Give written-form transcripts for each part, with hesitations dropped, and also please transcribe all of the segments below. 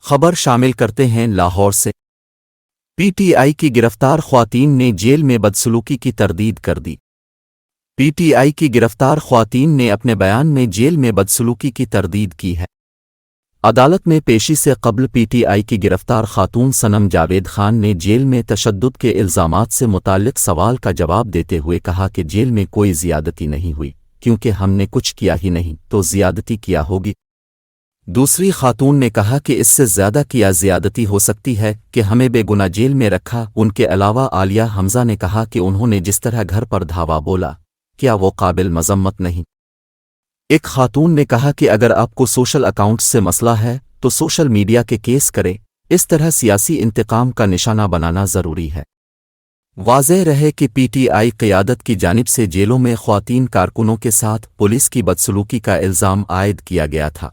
خبر شامل کرتے ہیں لاہور سے۔ پی ٹی آئی کی گرفتار خواتین نے جیل میں بدسلوکی کی تردید کر دی۔ پی ٹی آئی کی گرفتار خواتین نے اپنے بیان میں جیل میں بدسلوکی کی تردید کی ہے۔ عدالت میں پیشی سے قبل پی ٹی آئی کی گرفتار خاتون صنم جاوید خان نے جیل میں تشدد کے الزامات سے متعلق سوال کا جواب دیتے ہوئے کہا کہ جیل میں کوئی زیادتی نہیں ہوئی، کیونکہ ہم نے کچھ کیا ہی نہیں تو زیادتی کیا ہوگی۔ دوسری خاتون نے کہا کہ اس سے زیادہ کیا زیادتی ہو سکتی ہے کہ ہمیں بے گناہ جیل میں رکھا۔ ان کے علاوہ عالیہ حمزہ نے کہا کہ انہوں نے جس طرح گھر پر دھاوا بولا، کیا وہ قابل مذمت نہیں؟ ایک خاتون نے کہا کہ اگر آپ کو سوشل اکاؤنٹس سے مسئلہ ہے تو سوشل میڈیا کے کیس کرے، اس طرح سیاسی انتقام کا نشانہ بنانا ضروری ہے۔ واضح رہے کہ پی ٹی آئی قیادت کی جانب سے جیلوں میں خواتین کارکنوں کے ساتھ پولیس کی بدسلوکی کا الزام عائد کیا گیا تھا۔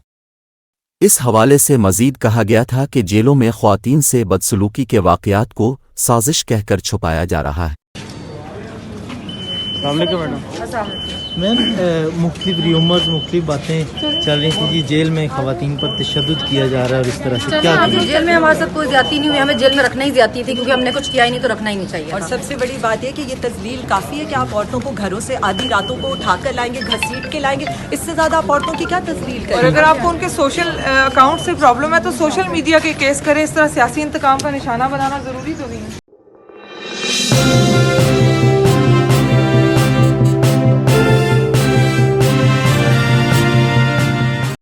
اس حوالے سے مزید کہا گیا تھا کہ جیلوں میں خواتین سے بدسلوکی کے واقعات کو سازش کہہ کر چھپایا جا رہا ہے۔ السلام علیکم میم، مختلف ریومرز، مختلف باتیں چل رہی تھیں جی جیل میں خواتین پر تشدد کیا جا رہا ہے، اور اس طرح سے کیا جیل میں ہمارے ساتھ کوئی زیادتی نہیں ہوئی، ہمیں جیل میں رکھنا ہی زیادتی تھی، کیونکہ ہم نے کچھ کیا ہی نہیں تو رکھنا ہی نہیں چاہیے۔ اور سب سے بڑی بات یہ کہ یہ تذلیل کافی ہے کہ آپ عورتوں کو گھروں سے آدھی راتوں کو اٹھا کر لائیں گے، گھسیٹ کے لائیں گے، اس سے زیادہ آپ عورتوں کی کیا تذلیل کریں؟ اور اگر آپ کو ان کے سوشل اکاؤنٹ سے پرابلم ہے تو سوشل میڈیا کے کیس کریں، اس طرح سیاسی انتقام کا نشانہ بنانا ضروری تو نہیں ہے۔